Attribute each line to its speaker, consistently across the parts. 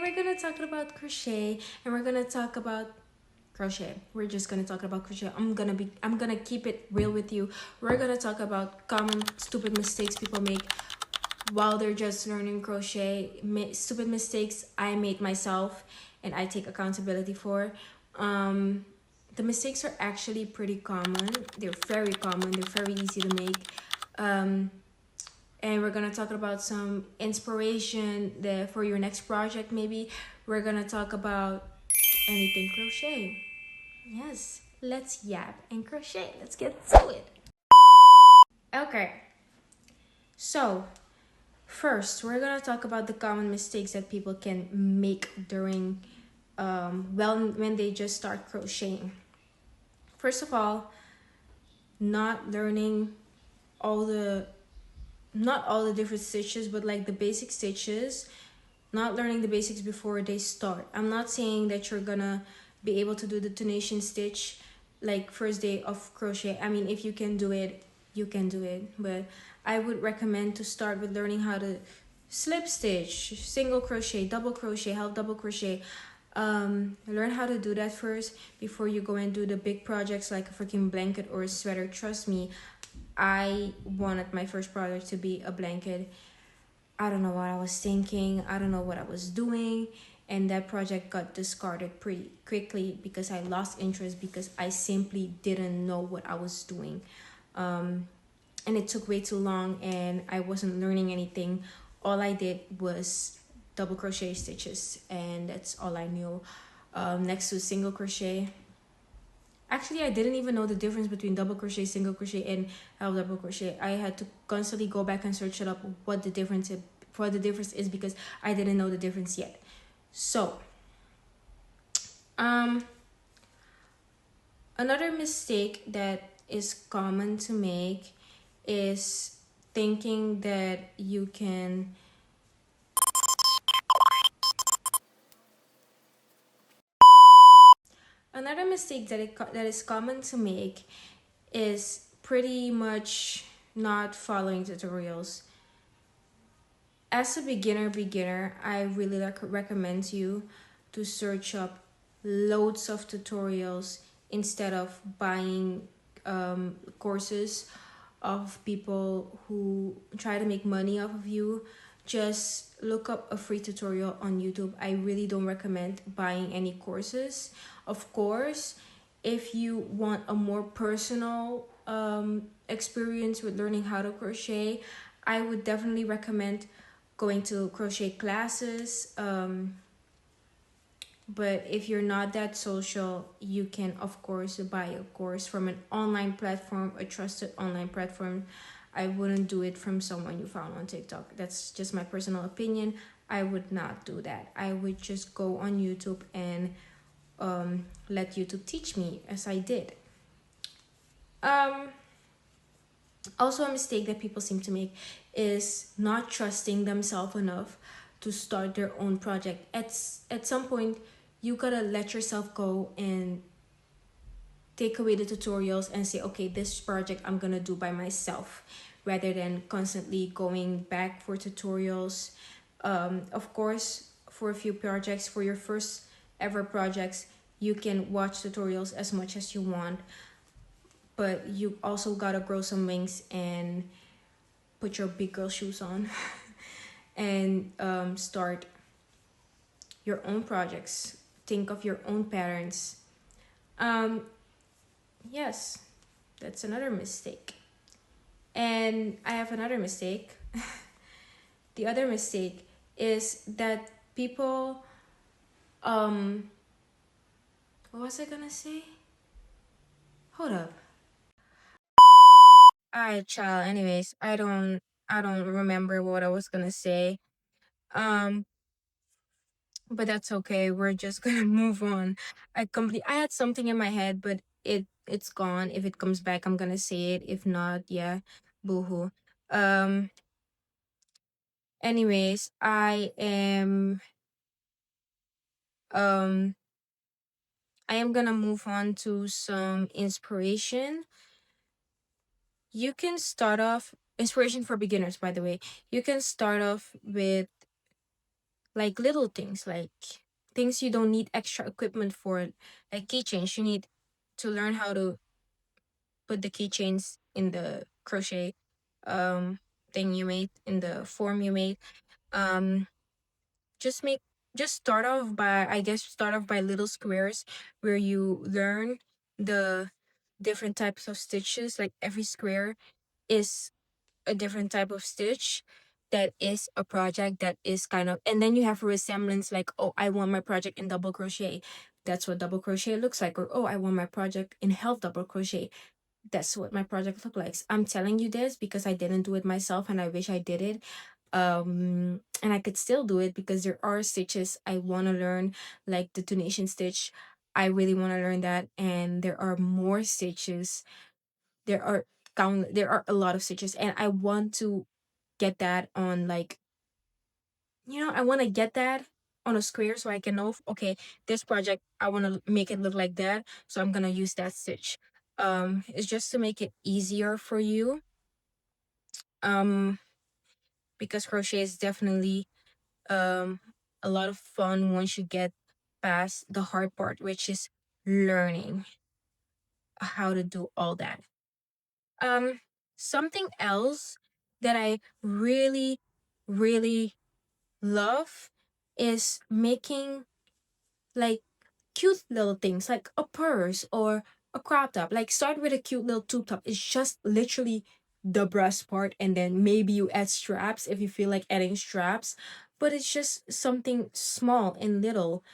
Speaker 1: we're gonna talk about crochet, and we're gonna talk about crochet. We're just gonna talk about crochet. I'm gonna keep it real with you. We're gonna talk about common stupid mistakes people make while they're just learning crochet. Stupid mistakes I made myself, and I take accountability for. Um, the mistakes are actually pretty common. They're very common. They're very easy to make. Um, and we're gonna talk about some inspiration there for your next project. Maybe we're gonna talk about anything crochet. Yes, let's yap and crochet. Let's get to it. Okay, so first we're gonna talk about the common mistakes that people can make during when they just start crocheting. First of all, not learning all the not all the different stitches, but like the basic stitches, not learning the basics before they start. I'm not saying that you're gonna be able to do the tunation stitch like first day of crochet. I mean, if you can do it, you can do it, but I would recommend to start with learning how to slip stitch, single crochet, double crochet, half double crochet. Learn how to do that first before you go and do the big projects like a freaking blanket or a sweater. Trust me, I wanted my first project to be a blanket. I don't know what I was thinking. I don't know what I was doing. And that project got discarded pretty quickly because I lost interest because I simply didn't know what I was doing. And it took way too long and I wasn't learning anything. All I did was double crochet stitches, and that's all I knew. Next to single crochet, actually I didn't even know the difference between double crochet, single crochet, and half double crochet. I had to constantly go back and search it up what the difference is because I didn't know the difference yet. So um another mistake that is common to make is thinking that you can another mistake that is common to make is pretty much not following tutorials. As a beginner, I really recommend you to search up loads of tutorials instead of buying courses of people who try to make money off of you. Just look up a free tutorial on YouTube. I really don't recommend buying any courses. Of course, if you want a more personal experience with learning how to crochet, I would definitely recommend going to crochet classes. But if you're not that social, you can of course buy a course from an online platform, a trusted online platform. I wouldn't do it from someone you found on TikTok. That's just my personal opinion. I would not do that. I would just go on YouTube and let YouTube teach me as I did. Um, Also, a mistake that people seem to make is not trusting themselves enough to start their own project. At some point, you gotta let yourself go and take away the tutorials and say, okay, this project I'm gonna do by myself, rather than constantly going back for tutorials. Of course, for a few projects, for your first ever projects, you can watch tutorials as much as you want, but you also gotta grow some wings and put your big girl shoes on and start your own projects. Think of your own patterns. Um, yes, that's another mistake. And I have another mistake. The other mistake is that people, what was I gonna say? Hold up. Alright, child. Anyways, I don't remember what I was gonna say. Um, but that's okay. We're just gonna move on. I had something in my head, but it's gone. If it comes back, I'm gonna say it. If not, yeah, boohoo. Um, anyways, um I am gonna move on to some inspiration. You can start off inspiration for beginners, by the way. You can start off with like little things, like things you don't need extra equipment for, like keychains. You need to learn how to put the keychains in the crochet um thing you made, in the form you made. um just make just start off by, I guess, start off by little squares where you learn the different types of stitches. Like every square is a different type of stitch. That is a project, that is kind of, and then you have a resemblance, like, oh, I want my project in double crochet, that's what double crochet looks like. Or, oh, I want my project in half double crochet, that's what my project look like. I'm telling you this because I didn't do it myself and I wish I did it. And I could still do it because there are stitches I want to learn, like the tunation stitch. I really want to learn that. And there are more stitches. There are there are a lot of stitches, and I want to get that on, like, I want to get that on a square so I can know, okay, this project I want to make it look like that, so I'm gonna use that stitch. It's just to make it easier for you. um because crochet is definitely um a lot of fun once you get past the hard part, which is learning how to do all that. um Something else that I really, really love is making, like, cute little things, like a purse or a crop top. Like, start with a cute little tube top. It's just literally the breast part, and then maybe you add straps if you feel like adding straps. But it's just something small and little.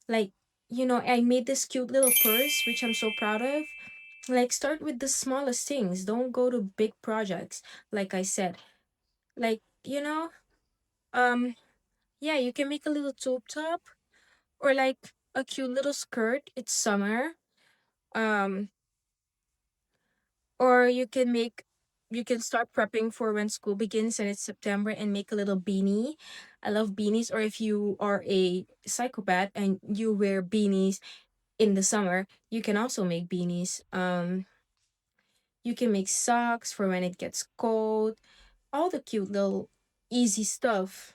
Speaker 1: Like, I made this cute little purse, which I'm so proud of. Like, start with the smallest things. Don't go to big projects. Like I said, like, um, yeah, you can make a little tube top, or like a cute little skirt. It's summer. Um, or you can start prepping for when school begins and it's September, and make a little beanie. I love beanies. Or if you are a psychopath and you wear beanies in the summer, you can also make beanies. You can make socks for when it gets cold. All the cute little easy stuff,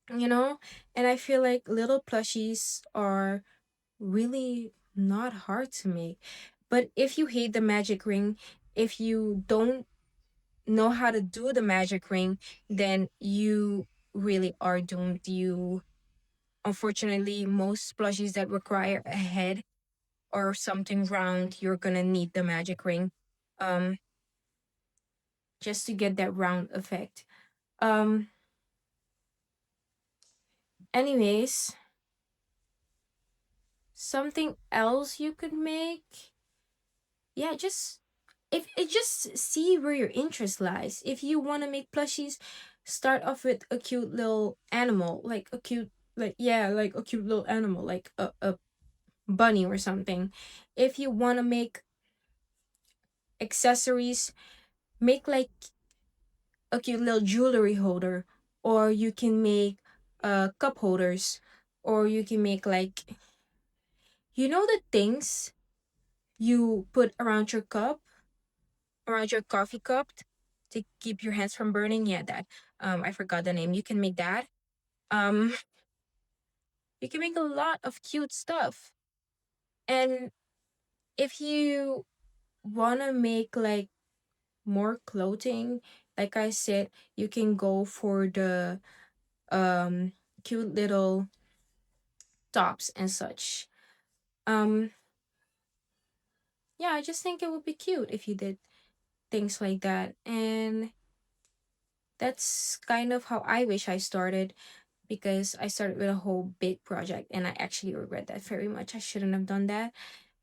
Speaker 1: you know? And I feel like little plushies are really not hard to make. But if you hate the magic ring, if you don't know how to do the magic ring, then you really are doomed. You, unfortunately, most plushies that require a head or something round, you're gonna need the magic ring, um, just to get that round effect. Um, Anyways, something else you could make, yeah, just, if it just see where your interest lies. If you want to make plushies, start off with a cute little animal, like a cute, like, yeah, like a cute little animal, like a bunny or something. If you want to make accessories, make like a cute little jewelry holder, or you can make cup holders, or you can make, like, the things you put around your cup, around your coffee cup, to keep your hands from burning. Yeah, that. I forgot the name. You can make that. Um, you can make a lot of cute stuff. And if you wanna make, like, more clothing, like I said, you can go for the um cute little tops and such. Um, yeah, I just think it would be cute if you did things like that. And that's kind of how I wish I started, because I started with a whole big project and I actually regret that very much. I shouldn't have done that.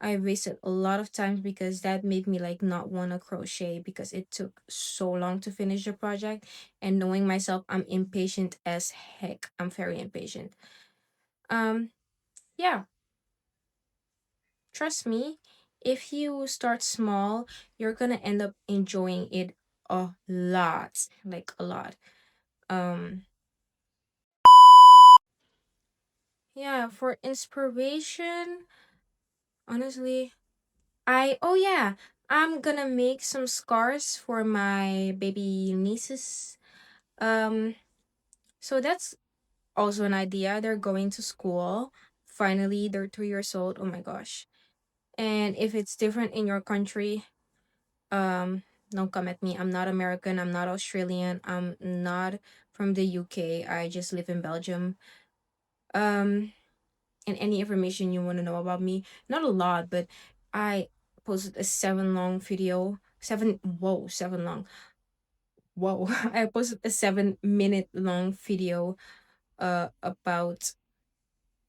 Speaker 1: I wasted a lot of time because that made me, like, not want to crochet, because it took so long to finish the project. And knowing myself, I'm impatient as heck. I'm very impatient. Um yeah, trust me, if you start small, you're going to end up enjoying it a lot, like a lot. Um yeah, for inspiration, honestly, oh yeah, I'm gonna make some scarves for my baby nieces. Um, so that's also an idea. They're going to school. Finally, they're 2 years old. Oh my gosh. And if it's different in your country, um, don't come at me. I'm not American. I'm not Australian. I'm not from the UK. I just live in Belgium. Um, and any information you want to know about me, not a lot, but I posted a 7 long video. Whoa, 7 long. Whoa. I posted a 7 minute long video about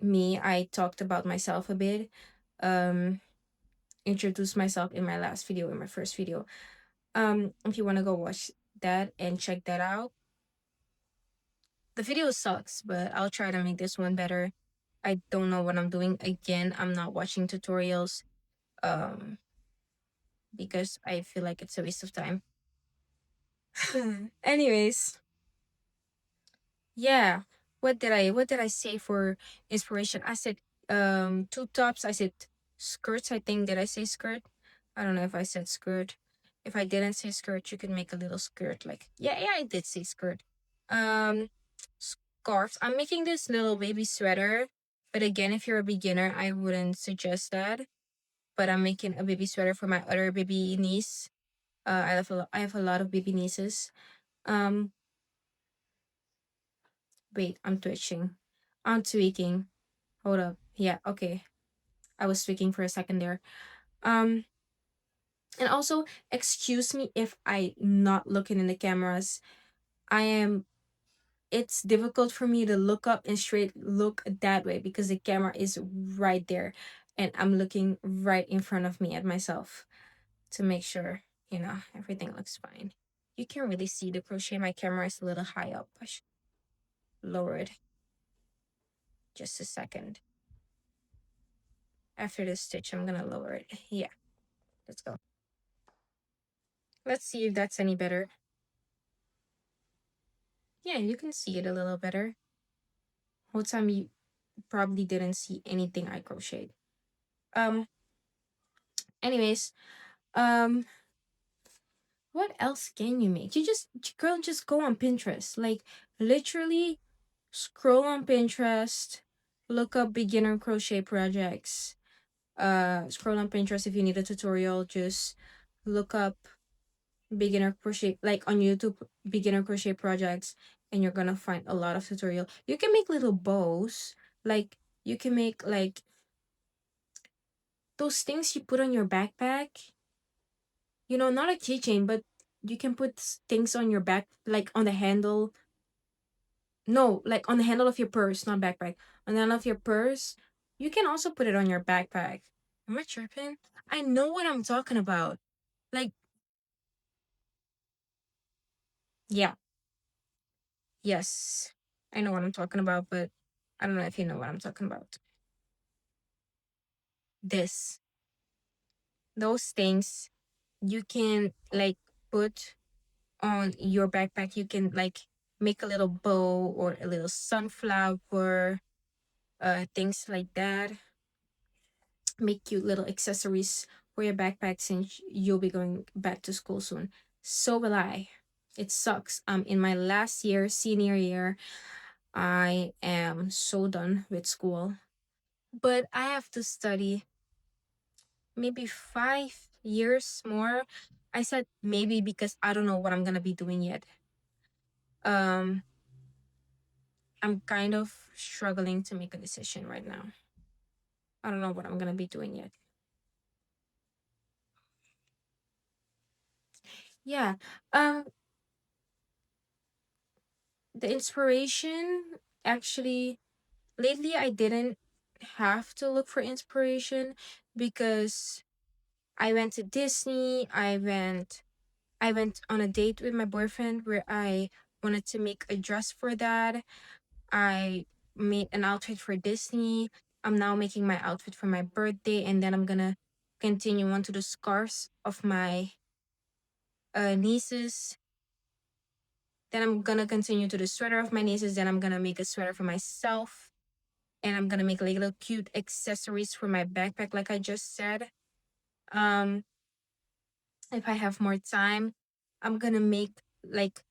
Speaker 1: me. I talked about myself a bit. Um, introduced myself in my last video, in my first video. If you want to go watch that and check that out. The video sucks, but I'll try to make this one better. I don't know what I'm doing. Again, I'm not watching tutorials um because I feel like it's a waste of time. Anyways, yeah. What did I say for inspiration? I said tube tops. I said skirts, I think. Did I say skirt? I don't know if I said skirt. If I didn't say skirt, you could make a little skirt. Like, yeah, I did say skirt. Um, scarves. I'm making this little baby sweater, but again, if you're a beginner, I wouldn't suggest that. But I'm making a baby sweater for my other baby niece. I have a lot of baby nieces. Um, wait, I'm twitching. I'm tweaking. Hold up. Yeah, okay. I was tweaking for a second there. Um, and also, excuse me if I not looking in the cameras. I am it's difficult for me to look up and straight look that way because the camera is right there and I'm looking right in front of me at myself to make sure, everything looks fine. You can really see the crochet. My camera is a little high up. I should lower it just a second. After this stitch, I'm gonna lower it. Yeah, let's go. Let's see if that's any better. Yeah, you can see it a little better. Whole time you probably didn't see anything I crocheted. Um, anyways, um, what else can you make? Girl, just go on Pinterest. Like, literally scroll on Pinterest, look up beginner crochet projects. Scroll on Pinterest if you need a tutorial. Just look up beginner crochet, like on YouTube, beginner crochet projects, and you're gonna find a lot of tutorial. You can make little bows. Like, you can make like those things you put on your backpack. Not a keychain, but you can put things on your back, like on the handle. No, like on the handle of your purse, not backpack. On the handle of your purse. You can also put it on your backpack. Am I tripping? I know what I'm talking about. Like, yeah, yes. I know what I'm talking about, but I don't know if you know what I'm talking about. This. Those things you can like put on your backpack. You can like make a little bow or a little sunflower, things like that. Make cute little accessories for your backpack since you'll be going back to school soon. So will I. It sucks. In my last year, senior year, I am so done with school. But I have to study maybe 5 years more. I said maybe because I don't know what I'm gonna be doing yet. Um, I'm kind of struggling to make a decision right now. I don't know what I'm gonna be doing yet. Yeah. Um, the inspiration, actually, lately I didn't have to look for inspiration because I went to Disney. I went on a date with my boyfriend where I wanted to make a dress for that. I made an outfit for Disney. I'm now making my outfit for my birthday, and then I'm gonna continue on to the scarves of my nieces. Then I'm gonna continue to the sweater of my nieces. Then I'm gonna make a sweater for myself. And I'm gonna make like little cute accessories for my backpack, like I just said. Um, if I have more time, I'm gonna make like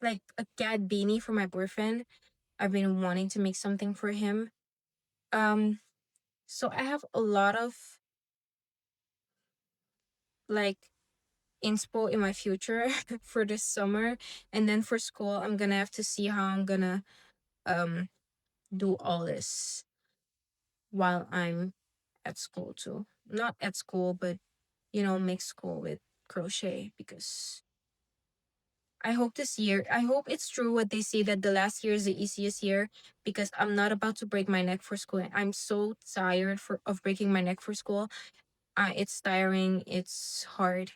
Speaker 1: like a cat beanie for my boyfriend. I've been wanting to make something for him. Um, so I have a lot of like inspo in my future for this summer, and then for school, I'm gonna have to see how I'm gonna um do all this while I'm at school too. Not at school, but mix school with crochet because I hope this year, I hope it's true what they say that the last year is the easiest year because I'm not about to break my neck for school. I'm so tired of breaking my neck for school. It's tiring, it's hard,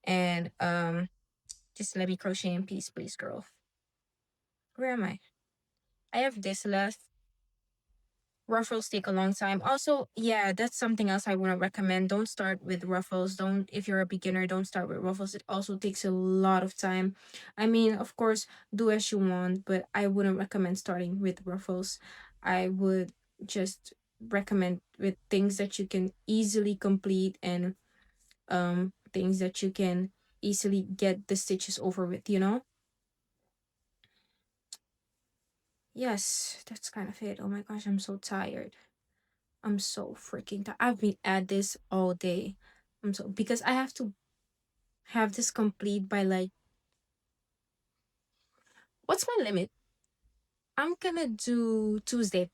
Speaker 1: and just let me crochet in peace, please, girl. Where am I? I have this left. Ruffles take a long time. Also, yeah, that's something else I want to recommend. Don't start with ruffles. Don't, if you're a beginner, don't start with ruffles. It also takes a lot of time. I mean, of course, do as you want, but I wouldn't recommend starting with ruffles. I would just recommend with things that you can easily complete and things that you can easily get the stitches over with. Yes, that's kind of it. Oh my gosh, I'm so tired. I'm so freaking tired. I've been at this all day. Because I have to have this complete by like, what's my limit? I'm gonna do Tuesday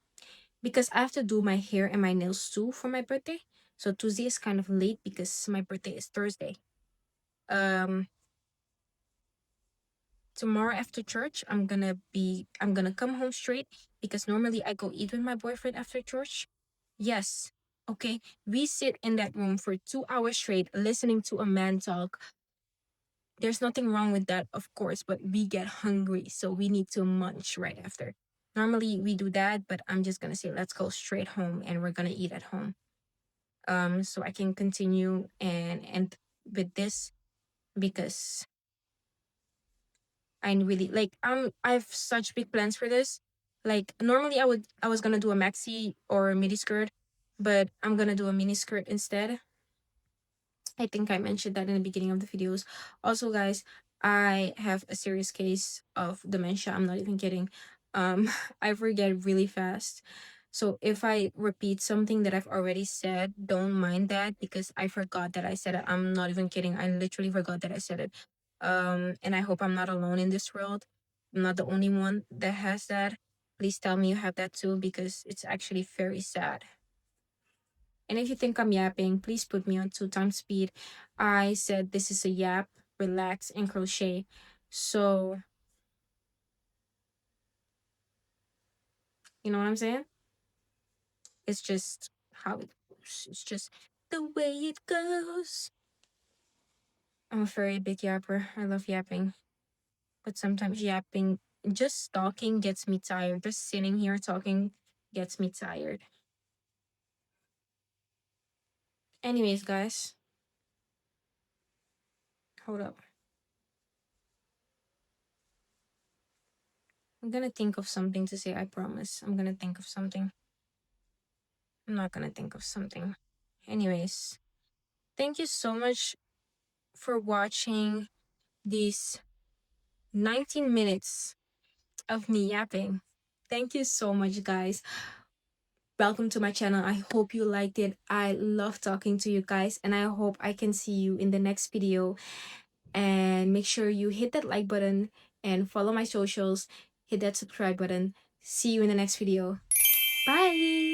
Speaker 1: because I have to do my hair and my nails too for my birthday. So Tuesday is kind of late because my birthday is Thursday. Um Tomorrow after church, I'm gonna come home straight because normally I go eat with my boyfriend after church. Yes. Okay. We sit in that room for 2 hours straight listening to a man talk. There's nothing wrong with that, of course, but we get hungry, so we need to munch right after. Normally we do that, but I'm just gonna say let's go straight home and we're gonna eat at home. So I can continue and with this because I really like I've such big plans for this. Like normally I was gonna do a maxi or a mini skirt, but I'm gonna do a mini skirt instead. I think I mentioned that in the beginning of the videos. Also, guys, I have a serious case of dementia. I'm not even kidding. I forget really fast. So if I repeat something that I've already said, don't mind that because I forgot that I said it. I'm not even kidding. I literally forgot that I said it. And I hope I'm not alone in this world. I'm not the only one that has that. Please tell me you have that too because it's actually very sad. And if you think I'm yapping, please put me on 2 times speed. I said this is a yap, relax, and crochet. So, you know what I'm saying? It's just how it goes. It's just the way it goes. I'm a very big yapper. I love yapping. But sometimes yapping, just talking gets me tired. Just sitting here talking gets me tired. Anyways, guys, hold up. I'm gonna think of something to say, I promise. I'm gonna think of something. I'm not gonna think of something. Anyways, thank you so much for watching these 19 minutes of me yapping. Thank you so much, guys. Welcome to my channel. I hope you liked it. I love talking to you guys, and I hope I can see you in the next video. And make sure you hit that like button and follow my socials. Hit that subscribe button. See you in the next video. Bye.